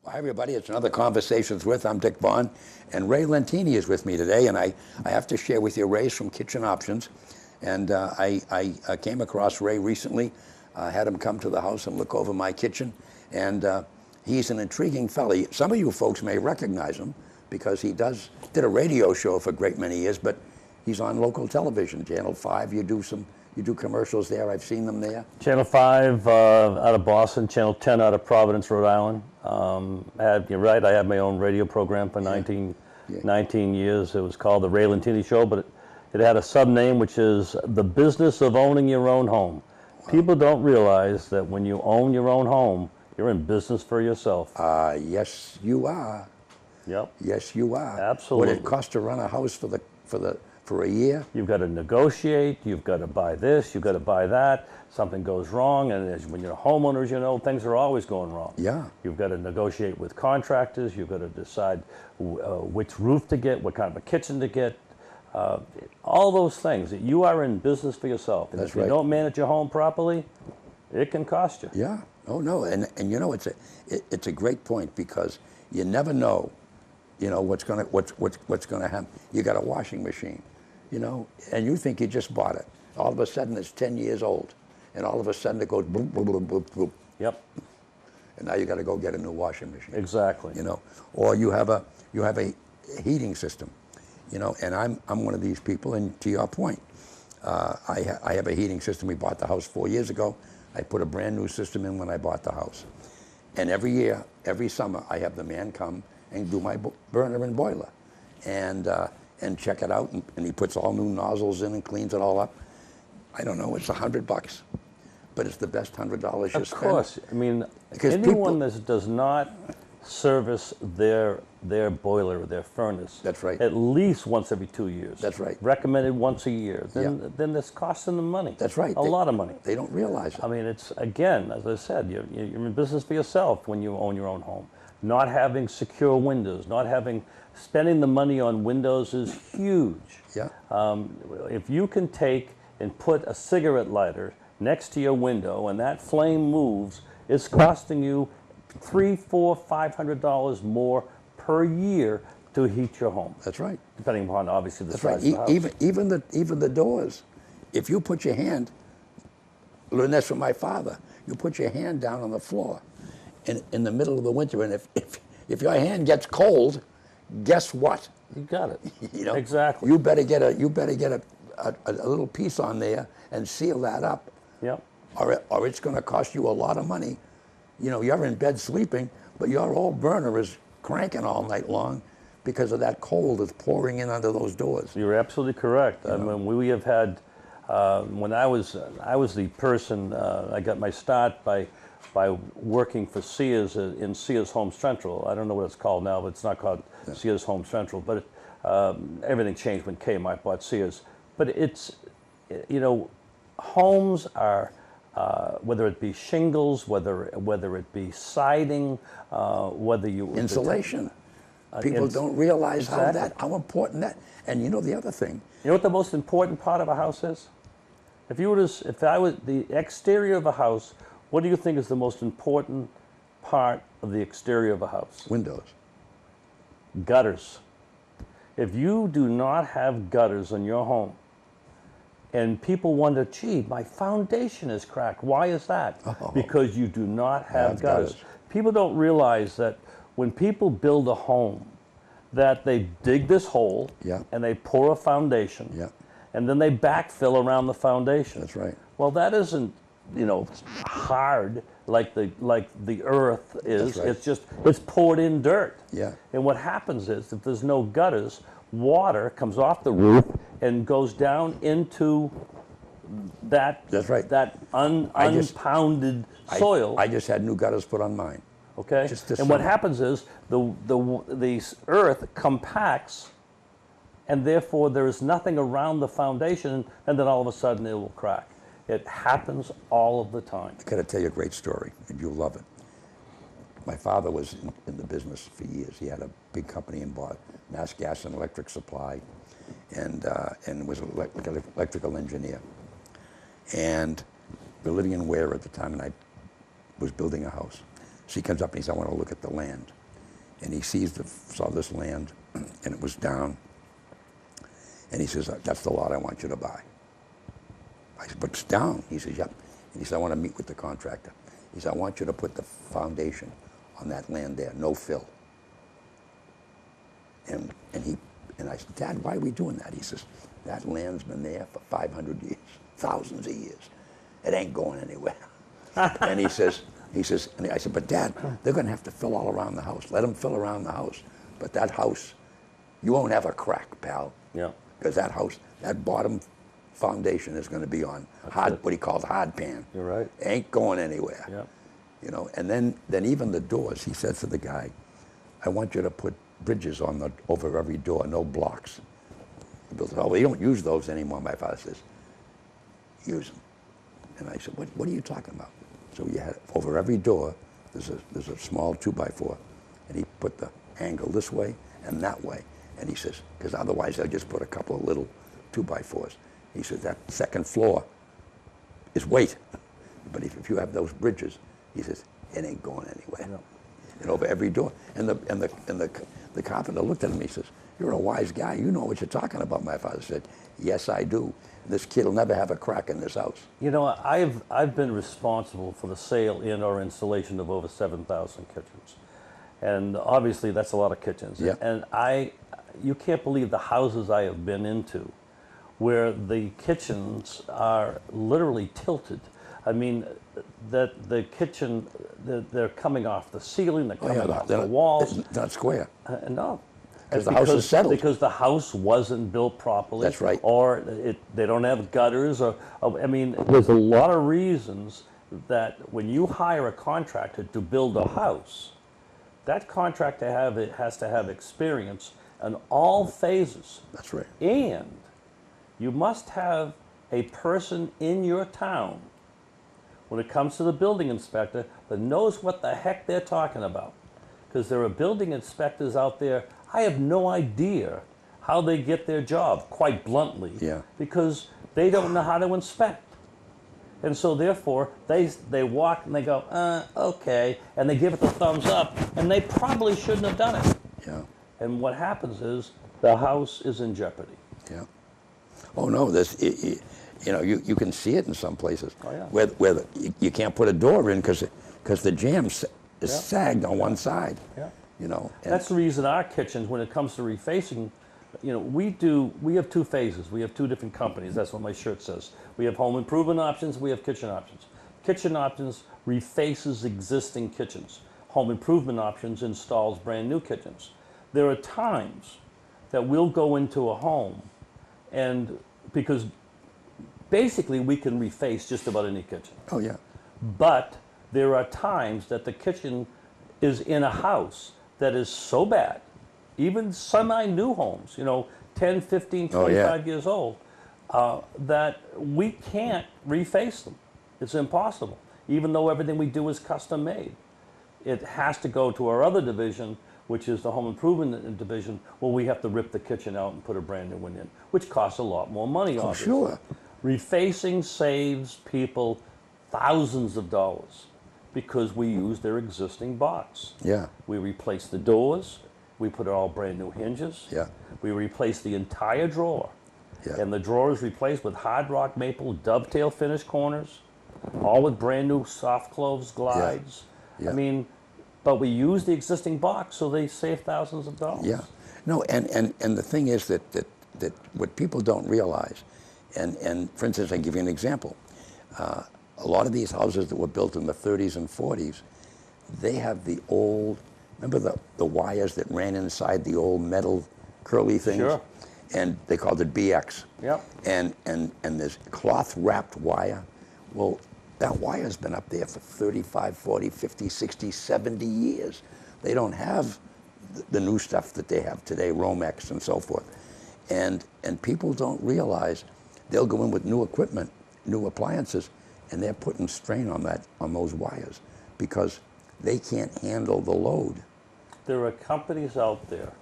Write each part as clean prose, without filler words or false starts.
Hi, everybody. It's another Conversations With. I'm Dick Vaughn, and Ray Lentini is with me today. And I have to share with you Ray's from Kitchen Options. And I came across Ray recently, had him come to the house and look over my kitchen. And he's an intriguing fellow. Some of you folks may recognize him because he did a radio show for a great many years, but he's on local television, Channel 5. You do commercials there. I've seen them there. Channel 5 out of Boston, Channel 10 out of Providence, Rhode Island. You're right, I had my own radio program for 19 years. It was called The Ray Lentini Show, but it had a sub-name, which is The Business of Owning Your Own Home. Wow. People don't realize that when you own your own home, you're in business for yourself. Yes, you are. Yep. Yes, you are. Absolutely. What it costs to run a house for a year? You've got to negotiate, you've got to buy this, you've got to buy that, something goes wrong, and when you're homeowners, you know, things are always going wrong. Yeah. You've got to negotiate with contractors, you've got to decide which roof to get, what kind of a kitchen to get, all those things. You are in business for yourself. And That's if you right. don't manage your home properly, it can cost you. Yeah. Oh, no. And you know, it's a great point because you never know, you know, what's gonna happen. You got a washing machine, you know, and you think you just bought it. All of a sudden it's 10 years old, and all of a sudden it goes boop, boop, boop, boop, boop. Yep. And now you got to go get a new washing machine. Exactly. You know, or you have a heating system, you know, and I'm one of these people. And to your point, I have a heating system. We bought the house 4 years ago. I put a brand new system in when I bought the house, and every year, every summer, I have the man come and do my burner and boiler, and check it out, and he puts all new nozzles in and cleans it all up. I don't know, it's $100, but it's the best $100 you spend. Of course. I mean, Because anyone that does not service their boiler or their furnace, That's right. at least once every 2 years. That's right. Recommended once a year. Then it's costing them money. That's right. A lot of money. They don't realize it. I mean, it's, again, as I said, you're in business for yourself when you own your own home. Not having secure windows, spending the money on windows is huge. Yeah. If you can take and put a cigarette lighter next to your window and that flame moves, it's costing you $300, $400, $500 more per year to heat your home. That's right. Depending upon obviously the That's size right. of the house. Even the doors. If you put your hand, learn this from my father. You put your hand down on the floor in the middle of the winter, and if your hand gets cold, guess what? You got it. You know exactly. You better get a little piece on there and seal that up. Yep. Or it's going to cost you a lot of money. You know, you're in bed sleeping, but your whole burner is cranking all night long because of that cold that's pouring in under those doors. You're absolutely correct. I mean, we have had, when I was the person, I got my start by working for Sears in Sears Home Central. I don't know what it's called now, but it's not called Sears Home Central. But everything changed when Kmart bought Sears. But it's, you know, homes are, whether it be shingles, whether it be siding, whether you insulation. People don't realize how important that. And you know the other thing. You know what the most important part of a house is? If I was the exterior of a house, what do you think is the most important part of the exterior of a house? Windows. Gutters. If you do not have gutters in your home, and people wonder, gee, my foundation is cracked. Why is that? Oh. Because you do not have gutters. People don't realize that when people build a home, that they dig this hole and they pour a foundation and then they backfill around the foundation. That's right. Well, that isn't, you know, hard like the earth is. That's right. It's poured in dirt. Yeah. And what happens is if there's no gutters, water comes off the roof and goes down into that unpounded soil. I just had new gutters put on mine. Okay. And what happens is the earth compacts, and therefore there is nothing around the foundation, and then all of a sudden it will crack. It happens all of the time. I got to tell you a great story, and you'll love it. My father was in the business for years. He had a big company in Mass Gas and Electric Supply, and was an electrical engineer. And we were living in Ware at the time, and I was building a house. So he comes up and he says, I want to look at the land. And he saw this land, and it was down. And he says, that's the lot I want you to buy. I said, but it's down. He says, yep. And he said, I want to meet with the contractor. He said, I want you to put the foundation on that land there, no fill. And I said, Dad, why are we doing that? He says, that land's been there for 500 years, thousands of years. It ain't going anywhere. And he says, and I said, but Dad, they're going to have to fill all around the house. Let them fill around the house. But that house, you won't have a crack, pal. Yeah. Because that house, that bottom foundation is going to be on what he calls hard pan. You're right. Ain't going anywhere. Yeah. You know, and then even the doors, he said to the guy, I want you to put bridges over every door, no blocks. He goes, oh, well, you don't use those anymore, my father says. Use them. And I said, what are you talking about? So you had, over every door, there's a small 2x4, and he put the angle this way and that way. And he says, because otherwise they'll just put a couple of little 2x4s. He says, that second floor is weight. But if you have those bridges, he says, it ain't going anywhere. No. And over every door. And the carpenter looked at him, he says, you're a wise guy. You know what you're talking about, my father said. Yes, I do. This kid will never have a crack in this house. You know, I've been responsible for the sale and or installation of over 7,000 kitchens. And obviously that's a lot of kitchens. Yeah. And you can't believe the houses I have been into where the kitchens are literally tilted. I mean, that the kitchen, they're coming off the ceiling, they're coming off the walls. It's not square. No. Because the house is settled. Because the house wasn't built properly. That's right. Or they don't have gutters. I mean, there's a lot of reasons that when you hire a contractor to build a house, that contractor has to have experience in all phases. That's right. And you must have a person in your town, when it comes to the building inspector, that knows what the heck they're talking about. Because there are building inspectors out there, I have no idea how they get their job, quite bluntly, Yeah. because they don't know how to inspect. And so therefore, they walk and they go, okay, and they give it the thumbs up, and they probably shouldn't have done it. Yeah. And what happens is the house is in jeopardy. Yeah. Oh no, you know, you can see it in some places. Oh, yeah. Where you can't put a door in because the jamb is sagged on one side. Yeah. You know. That's the reason our kitchens, when it comes to refacing, you know, we have two phases. We have two different companies. That's what my shirt says. We have home improvement options. We have kitchen options. Kitchen options refaces existing kitchens. Home improvement options installs brand new kitchens. There are times that we'll go into a home, and because basically we can reface just about any kitchen. Oh yeah. But there are times that the kitchen is in a house that is so bad, even semi-new homes, you know, 10, 15, 25 years old, that we can't reface them. It's impossible, even though everything we do is custom made. It has to go to our other division, which is the home improvement division, where we have to rip the kitchen out and put a brand new one in, which costs a lot more money, obviously. Sure. Refacing saves people thousands of dollars because we use their existing box. Yeah. We replace the doors. We put all brand new hinges. Yeah. We replace the entire drawer. Yeah. And the drawer is replaced with hard rock maple dovetail finish corners, all with brand new soft close glides. Yeah. I mean, but we use the existing box, so they save thousands of dollars. Yeah. No, and the thing is that what people don't realize, and for instance, I give you an example. A lot of these houses that were built in the 30s and 40s, they have the old, remember the wires that ran inside the old metal curly things? Sure. And they called it BX. Yep. And this cloth wrapped wire, well, that wire's been up there for 35, 40, 50, 60, 70 years. They don't have the new stuff that they have today, Romex and so forth. And people don't realize they'll go in with new equipment, new appliances, and they're putting strain on those wires because they can't handle the load. There are companies out there.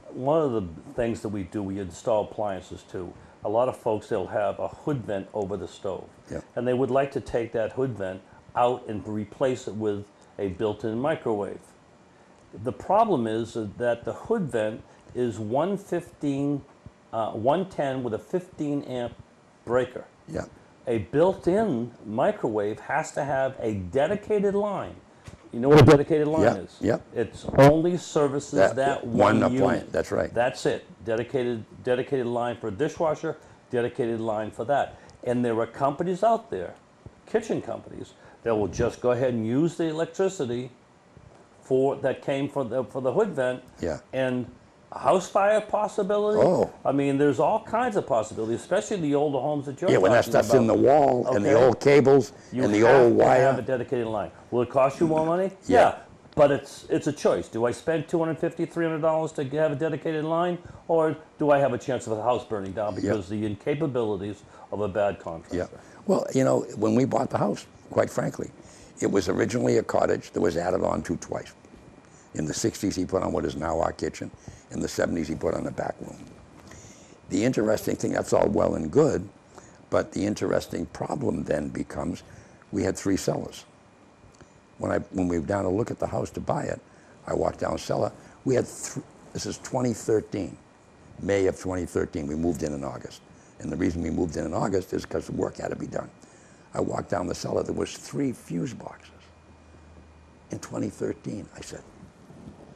One of the things that we do, we install appliances too. A lot of folks, they'll have a hood vent over the stove. Yeah. And they would like to take that hood vent out and replace it with a built-in microwave. The problem is that the hood vent is 110 with a 15 amp breaker. Yeah. A built-in microwave has to have a dedicated line. You know what a dedicated line Yeah, is? yeah. It's only services that one one appliance. unit. That's right. That's it. Dedicated line for a dishwasher, dedicated line for that. And there are companies out there, kitchen companies, that will just go ahead and use the electricity that came for the hood vent. Yeah. And a house fire possibility. Oh. I mean, there's all kinds of possibilities, especially in the older homes that you're Yeah, when that talking stuff's about. in the wall and the Okay. old cables You and the have old to have a wire. dedicated line. Will it cost you more money? Yeah. But it's a choice. Do I spend $250, $300 to have a dedicated line, or do I have a chance of a house burning down because the incapabilities of a bad contractor? Yeah. Well, you know, when we bought the house, quite frankly, it was originally a cottage that was added on to twice. In the 60s, he put on what is now our kitchen. In the 70s, he put on the back room. The interesting thing, that's all well and good, but the interesting problem then becomes we had 3 cellars. When we were down to look at the house to buy it, I walked down cellar. We had this is 2013, May of 2013. We moved in August. And the reason we moved in August is because the work had to be done. I walked down the cellar, there was 3 fuse boxes. In 2013, I said,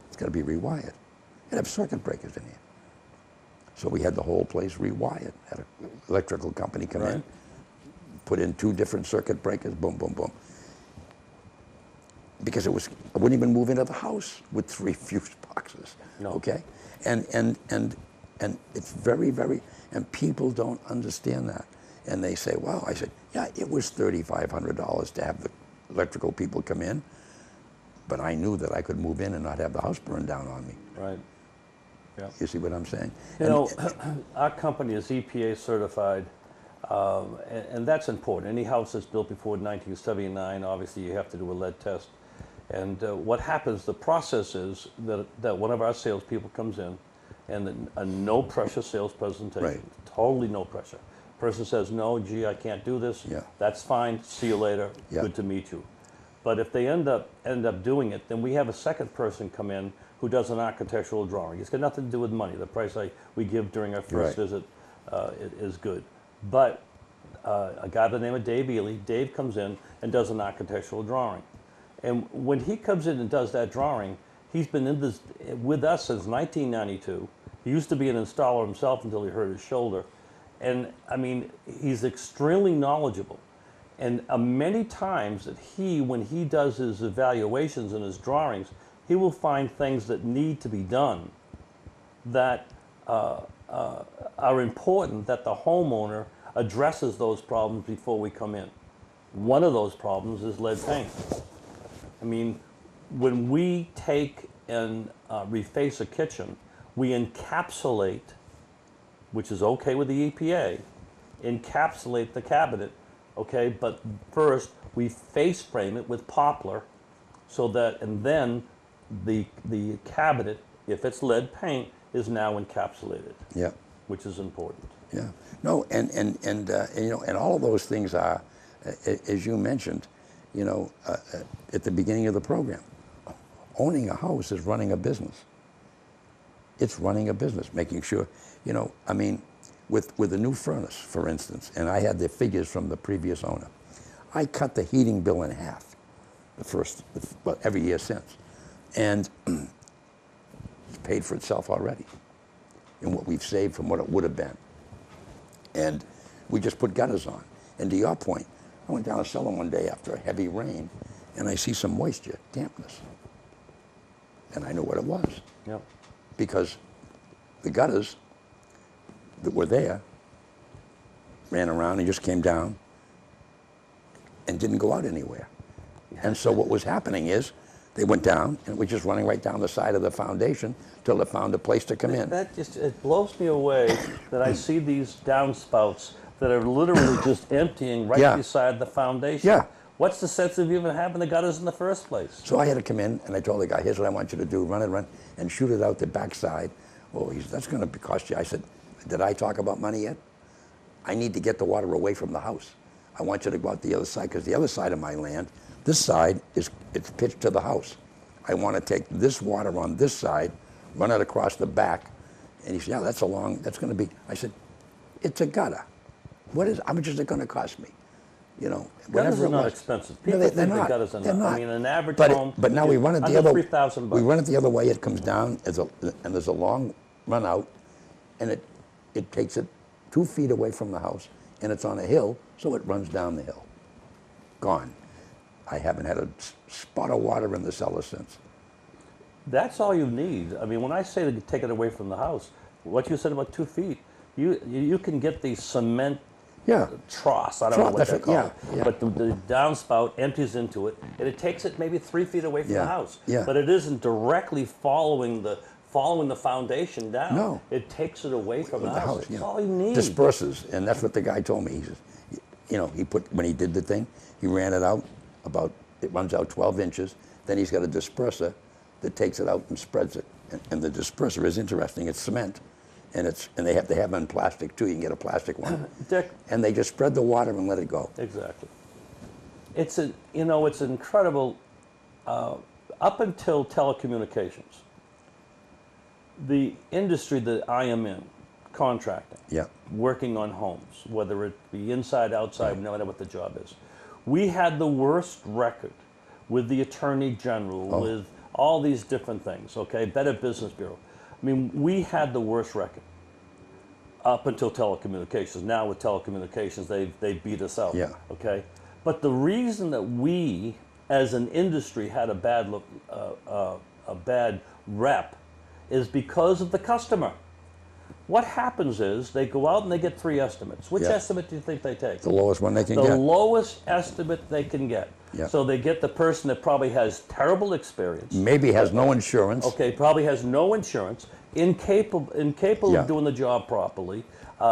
it's got to be rewired. It have circuit breakers in here. So we had the whole place rewired. Had an electrical company come in, put in 2 different circuit breakers, boom, boom, boom. Because I wouldn't even move into the house with 3 fuse boxes. No. Okay? And it's very, very, and people don't understand that. And they say, wow, I said, yeah, it was $3,500 to have the electrical people come in, but I knew that I could move in and not have the house burned down on me. Right. Yeah. You see what I'm saying? You know, our company is EPA certified, and that's important. Any house that's built before 1979, obviously you have to do a lead test. And what happens, the process is that one of our salespeople comes in, and a no pressure sales presentation. Right. Totally no pressure. Person says, no, gee, I can't do this. Yeah. That's fine. See you later. Yeah. Good to meet you. But if they end up doing it, then we have a second person come in who does an architectural drawing. It's got nothing to do with money. The price we give during our first visit is good. But a guy by the name of Dave Ely, Dave comes in and does an architectural drawing. And when he comes in and does that drawing, he's been in this with us since 1992. He used to be an installer himself until he hurt his shoulder. And I mean, he's extremely knowledgeable. And many times that when he does his evaluations and his drawings, he will find things that need to be done that are important, that the homeowner addresses those problems before we come in. One of those problems is lead paint. I mean, when we take and reface a kitchen, we encapsulate, which is okay with the EPA, encapsulate the cabinet, okay? But first, we face frame it with poplar, so that, and then the cabinet, if it's lead paint, is now encapsulated. Yeah. Which is important. Yeah. No, and you know, and all of those things are, as you mentioned, you know, at the beginning of the program, owning a house is running a business. It's running a business, making sure, you know, I mean, with a new furnace, for instance, and I had the figures from the previous owner, I cut the heating bill in half, well, every year since, and it's paid for itself already in what we've saved from what it would have been. And we just put gutters on. And to your point, I went down a cellar one day after a heavy rain, and I see some moisture, dampness. And I knew what it was. Yep. Because the gutters that were there ran around and just came down and didn't go out anywhere. And so what was happening is they went down, and it was just running right down the side of the foundation till it found a place to come in. That just, it blows me away that I see these downspouts that are literally just emptying right beside the foundation. Yeah. What's the sense of even having the gutters in the first place? So I had to come in, and I told the guy, here's what I want you to do, run, and shoot it out the backside. Oh, he said, that's going to cost you. I said, did I talk about money yet? I need to get the water away from the house. I want you to go out the other side, because the other side of my land, This side it's pitched to the house. I want to take this water on this side, run it across the back. And he said, yeah, that's going to be. I said, it's a gutter. How much is it going to cost me? You know, Gutters whatever are it not was. expensive. No, People they're think not. that gutters are They're not. not. I mean, an average But home now we run it the under other. $3,000. We run it the other way. It comes down and there's a long run out, and it takes it 2 feet away from the house, and it's on a hill, so it runs down the hill. Gone. I haven't had a spot of water in the cellar since. That's all you need. I mean, when I say to take it away from the house, what you said about 2 feet, you can get the cement Yeah. trough. I don't know what they're called. Yeah. But the downspout empties into it, and it takes it maybe 3 feet away from the Yeah, house. yeah. But it isn't directly following the foundation down. No. It takes it away from the house. That's yeah. all you need. Disperses, and that's what the guy told me. He says, when he did the thing, he ran it out it runs out 12 inches. Then he's got a disperser that takes it out and spreads it. And the disperser is interesting. It's cement, and they have to have them in plastic too. You can get a plastic one. Dick, And they just spread the water and let it go. exactly. It's incredible. Up until telecommunications, the industry that I am in, contracting, Yeah. working on homes, whether it be inside, outside, no matter what the job is, we had the worst record with the Attorney General, with all these different things, okay? Better Business Bureau. I mean, we had the worst record up until telecommunications. Now with telecommunications, they beat us out, Yeah. okay? But the reason that we, as an industry, had a bad rep is because of the customer. What happens is they go out and they get 3 estimates. Which Yeah. estimate do you think they take? The lowest one they can The get. lowest estimate they can get. Yeah. So they get the person that probably has terrible experience. Maybe has no insurance. Okay, probably has no insurance, incapable Yeah. of doing the job properly,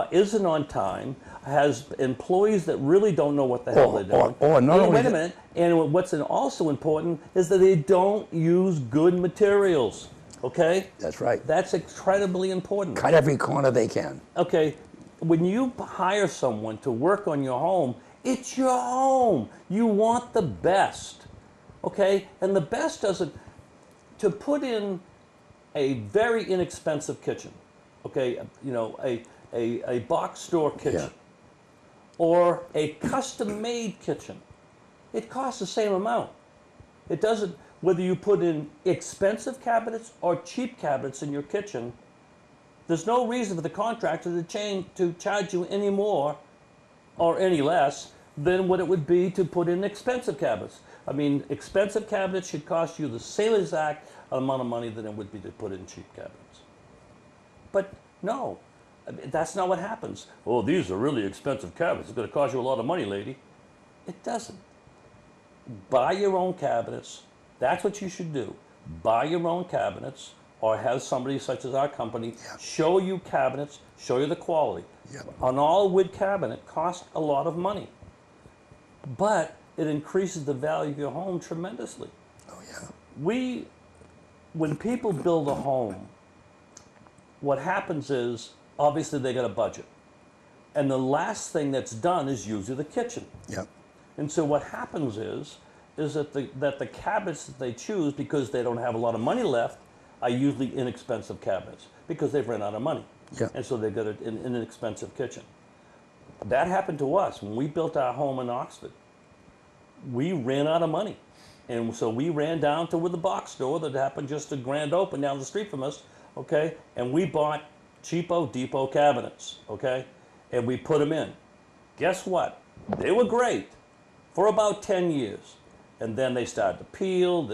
isn't on time, has employees that really don't know what the hell they're doing. or not And only wait a that- minute, and what's also important is that they don't use good materials. Okay? That's right. That's incredibly important. Cut every corner they can. Okay, when you hire someone to work on your home, it's your home. You want the best. Okay? And the best doesn't, to put in a very inexpensive kitchen, okay, a box store kitchen, or a custom-made kitchen, it costs the same amount. It doesn't, whether you put in expensive cabinets or cheap cabinets in your kitchen, there's no reason for the contractor to charge you any more or any less than what it would be to put in expensive cabinets. I mean, expensive cabinets should cost you the same exact amount of money that it would be to put in cheap cabinets. But no, I mean, that's not what happens. Oh, these are really expensive cabinets. It's going to cost you a lot of money, lady. It doesn't. Buy your own cabinets. That's what you should do. Buy your own cabinets, or have somebody such as our company show you cabinets, show you the quality. Yeah. An all-wood cabinet costs a lot of money, but it increases the value of your home tremendously. Oh, yeah. When people build a home, what happens is, obviously they got a budget. And the last thing that's done is usually the kitchen. Yep. And so what happens is that the cabinets that they choose, because they don't have a lot of money left, are usually inexpensive cabinets because they've run out of money. Yeah. And so they've got an inexpensive kitchen. That happened to us when we built our home in Oxford. We ran out of money. And so we ran down to the box store that happened just to grand open down the street from us, okay? And we bought cheapo Depot cabinets, okay? And we put them in. Guess what? They were great for about 10 years. And then they started to peel.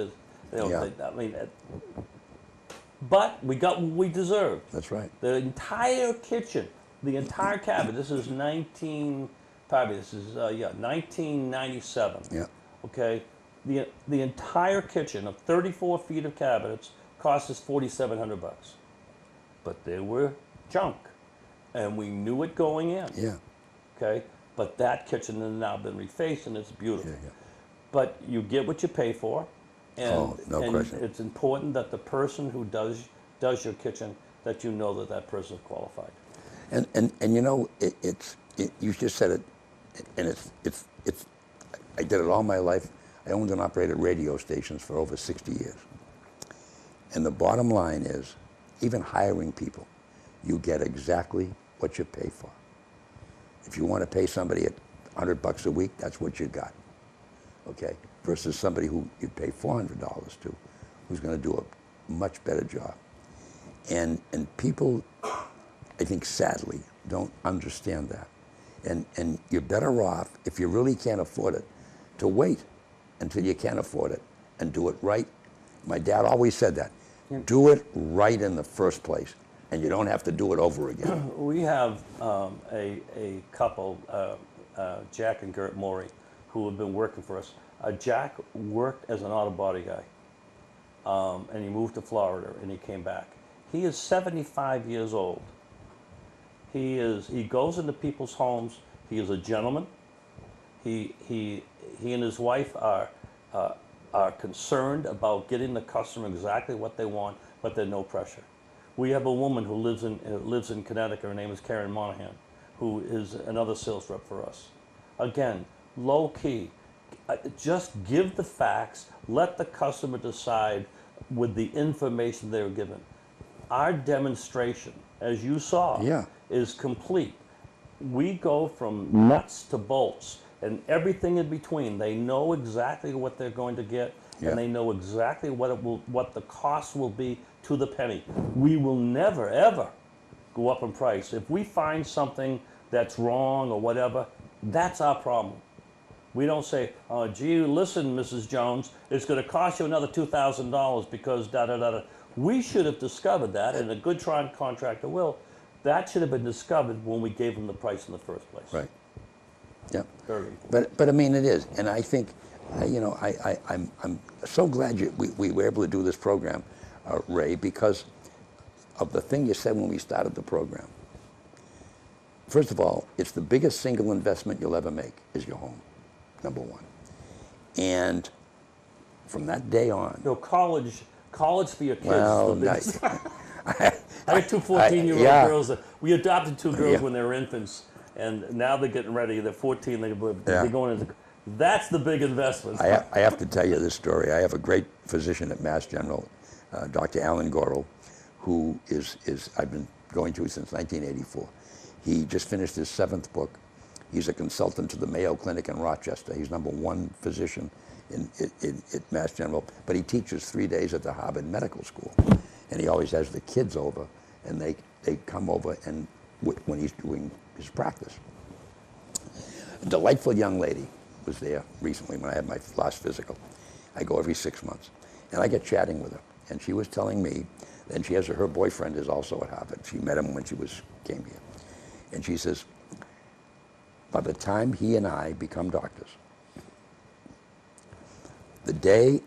But we got what we deserved. That's right. The entire kitchen, the entire cabinet. This is 1997. Yeah. Okay, the entire kitchen of 34 feet of cabinets cost us $4,700, but they were junk, and we knew it going in. Yeah. Okay, but that kitchen has now been refaced and it's beautiful. Yeah. But you get what you pay for, and, No and question. it's important that the person who does your kitchen, that you know that person is qualified. And you know, you just said it, and it's I did it all my life. I owned and operated radio stations for over 60 years. And the bottom line is, even hiring people, you get exactly what you pay for. If you want to pay somebody $100 a week, that's what you got, okay? Versus somebody who you pay $400 to, who's going to do a much better job. And people, I think, sadly, don't understand that. And you're better off, if you really can't afford it, to wait until you can afford it and do it right. My dad always said that. Do it right in the first place, and you don't have to do it over again. We have a couple, Jack and Gert Morey, who have been working for us. Jack worked as an auto body guy, and he moved to Florida, and he came back. He is 75 years old. He goes into people's homes. He is a gentleman. He and his wife are concerned about getting the customer exactly what they want, but they're no pressure. We have a woman who lives in Connecticut. Her name is Karen Monahan, who is another sales rep for us. Again, low key. Just give the facts. Let the customer decide with the information they were given. Our demonstration, as you saw, is complete. We go from nuts to bolts and everything in between. They know exactly what they're going to get, and they know exactly what the cost will be to the penny. We will never, ever go up in price. If we find something that's wrong or whatever, that's our problem. We don't say, oh, gee, listen, Mrs. Jones, it's going to cost you another $2,000 because da-da-da-da. We should have discovered that, and a good contractor will. That should have been discovered when we gave them the price in the first place. Right. Yeah. Very important. But I mean, it is, and I think, you know, I'm so glad we were able to do this program, Ray, because of the thing you said when we started the program. First of all, it's the biggest single investment you'll ever make is your home, number one. And from that day on, You know, college for your kids. well, is the biggest. I I had two 14-year-old yeah. girls. We adopted two girls Yeah. when they were infants, and now they're getting ready. They're 14. They're Yeah. going into. That's the big investment. I have to tell you this story. I have a great physician at Mass General, Dr. Alan Gorel, who is I've been going to since 1984. He just finished his 7th book. He's a consultant to the Mayo Clinic in Rochester. He's #1 physician at Mass General, but he teaches 3 days at the Harvard Medical School. And he always has the kids over, and they come over and when he's doing his practice. A delightful young lady was there recently when I had my last physical. I go every 6 months, and I get chatting with her, and she was telling me, and she has her boyfriend is also at Harvard. She met him when she came here, and she says, by the time he and I become doctors, the day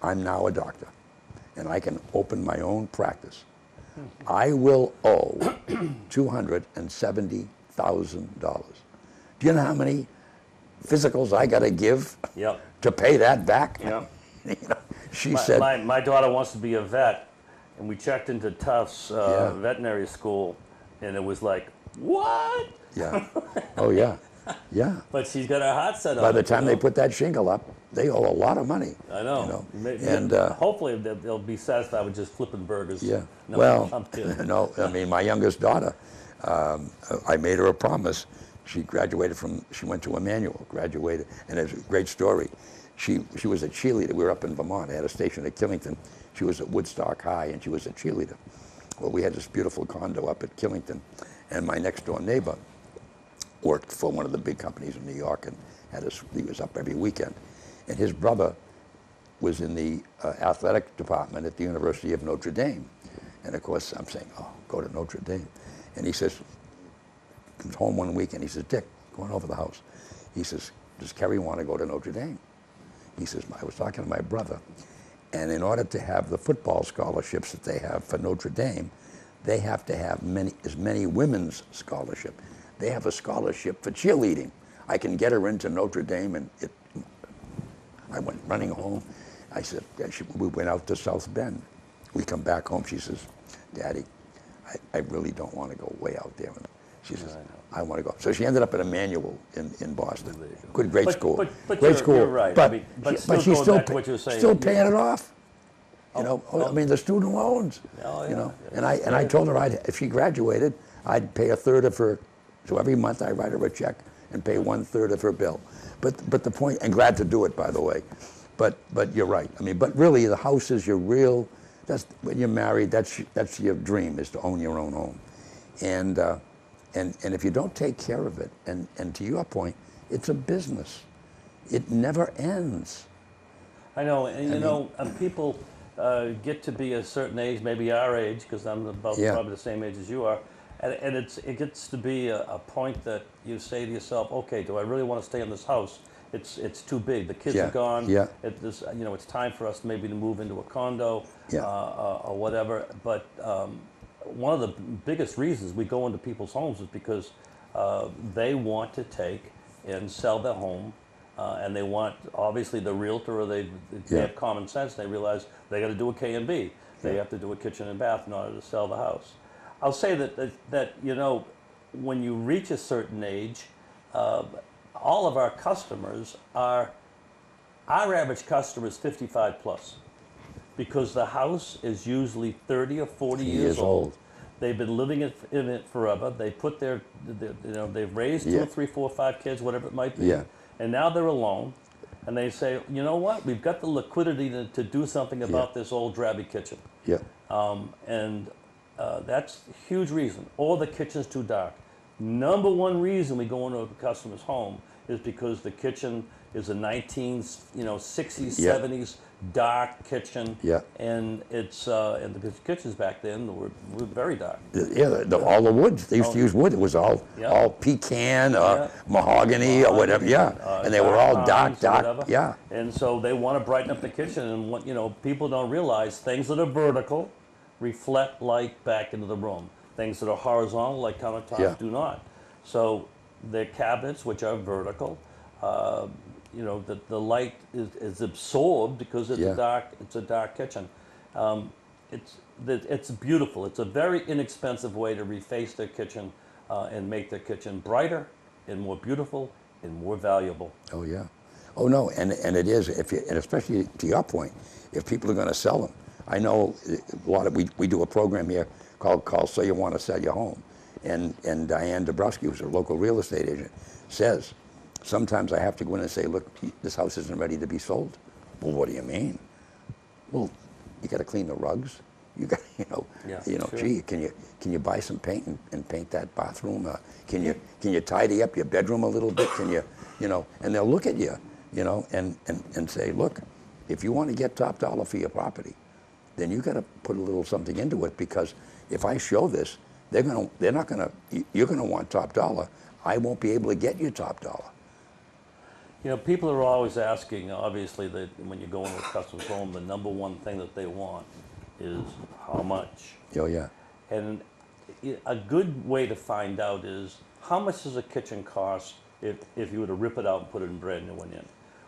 I'm now a doctor, and I can open my own practice, I will owe $270,000. Do you know how many physicals I got to give to pay that back? Yep. You know, she said, my daughter wants to be a vet, and we checked into Tufts veterinary school, and it was like, what? yeah, oh yeah, yeah. But she's got her heart set on By it. the time they put that shingle up, they owe a lot of money. I know. You know? Maybe, And hopefully they'll be satisfied with just flipping burgers. yeah, No, well, I'm kidding. no, I mean, my youngest daughter, I made her a promise. She went to Emmanuel, graduated, and it's a great story. She was a cheerleader. We were up in Vermont. I had a station at Killington. She was at Woodstock High, and she was a cheerleader. Well, we had this beautiful condo up at Killington, and my next door neighbor worked for one of the big companies in New York, and he was up every weekend. And his brother was in the athletic department at the University of Notre Dame. And of course, I'm saying, oh, go to Notre Dame. And he says, comes home one weekend, he says, Dick, going over the house. He says, does Kerry want to go to Notre Dame? He says, I was talking to my brother, and in order to have the football scholarships that they have for Notre Dame, they have to have as many women's scholarship. They have a scholarship for cheerleading. I can get her into Notre Dame, and I went running home. I said, we went out to South Bend. We come back home, she says, Daddy, I really don't want to go way out there. She says, I want to go. So she ended up at Emmanuel in Boston. Good, great But- school. but Great you're- school. you're right. I But, mean, but she- still she's going still, back to what you were saying, still you- paying it off. You know, I mean, the student loans. Oh, You yeah. know, and I told her if she graduated, I'd pay a third of her. So every month I write her a check and pay 1/3 of her bill. But the point, and glad to do it, by the way. But you're right. I mean, but really, the house is your real. That's when you're married. That's your dream, is to own your own home, and if you don't take care of it, and to your point, it's a business. It never ends. I know, and you know, people get to be a certain age, maybe our age, because I'm about Yeah. probably the same age as you are, and it gets to be a point that you say to yourself, okay, do I really want to stay in this house? It's too big. The kids Yeah, are gone. yeah. It's time for us maybe to move into a condo Yeah. or whatever. But one of the biggest reasons we go into people's homes is because they want to take and sell their home. And they want, obviously, the realtor, or they Yeah. have common sense. They realize they got to do a K&B. They have to do a kitchen and bath in order to sell the house. I'll say that you know, when you reach a certain age, all of our customers our average customer is 55 plus, because the house is usually 30 or 40 years old. They've been living in it forever. They put they've raised Yeah. 2, 3, 4, 5 kids, whatever it might be. Yeah. And now they're alone, and they say, you know what? We've got the liquidity to do something about this old drabby kitchen. Yeah. That's a huge reason. Or the kitchen's too dark. Number one reason we go into a customer's home is because the kitchen is a 60s, Yeah. 70s dark kitchen. Yeah. And it's and the kitchens back then were very dark. Yeah, all the woods. They used to use wood. It was all Yeah. all pecan or Yeah. mahogany or whatever. Yeah, and they were all dark, pines or whatever. Yeah, And so they want to brighten up the kitchen, and people don't realize things that are vertical reflect light back into the room. Things that are horizontal, like countertops, Yeah. do not. So the cabinets, which are vertical, the light is absorbed because it's Yeah. a dark kitchen. It's beautiful. It's a very inexpensive way to reface their kitchen and make their kitchen brighter and more beautiful and more valuable. Oh yeah. Oh no, and it is, and especially to your point, if people are going to sell them. I know a lot of we do a program here called So You Want to Sell Your Home, and Diane Dabrowski, who's a local real estate agent, says sometimes I have to go in and say, look, this house isn't ready to be sold. Well, what do you mean? Well, you got to clean the rugs. You got, Sure. gee, can you buy some paint and paint that bathroom? Can you tidy up your bedroom a little bit? Can you, and they'll look at you, and say, look, if you want to get top dollar for your property, then you got to put a little something into it, because if I show this, you're gonna want top dollar. I won't be able to get you top dollar. People are always asking, obviously, that when you go into a customer's home, the number one thing that they want is how much. Oh yeah. And a good way to find out is, how much does a kitchen cost if you were to rip it out and put a brand new one in?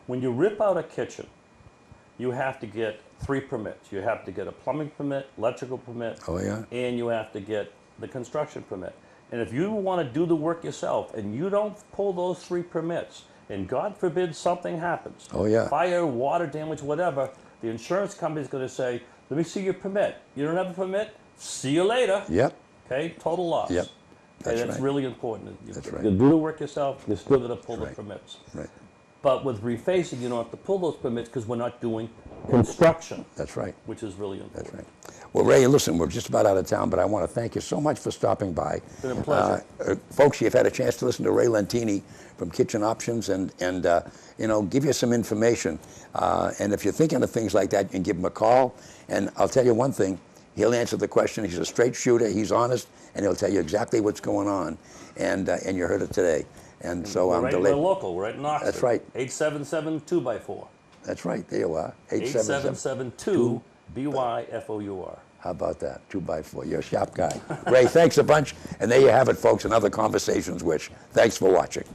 When you rip out a kitchen, you have to get 3 permits. You have to get a plumbing permit, electrical permit, Oh yeah. and you have to get the construction permit. And if you want to do the work yourself and you don't pull those 3 permits, and God forbid something happens, Oh, yeah. fire, water damage, whatever, the insurance company's going to say, let me see your permit. You don't have a permit? See you later. Yep. Okay, total loss. Yep. That's right. really important. That's right. You do the work yourself, you're still going to pull the right. permits. Right. But with refacing, you don't have to pull those permits because we're not doing construction, That's right. which is really important. That's right. Well, Ray, listen, we're just about out of town, but I want to thank you so much for stopping by. It's been a pleasure. Folks, you've had a chance to listen to Ray Lentini from Kitchen Options, and give you some information. And if you're thinking of things like that, you can give him a call. And I'll tell you one thing, he'll answer the question. He's a straight shooter, he's honest, and he'll tell you exactly what's going on. And you heard it today. And so I'm We're delighted. local, we're right in Oxford. That's right. 877 2x4. That's right, there you are. 8772 BYFOUR. How about that? 2x4. You're a sharp guy. Ray, thanks a bunch. And there you have it, folks, another Conversations Wish. Thanks for watching.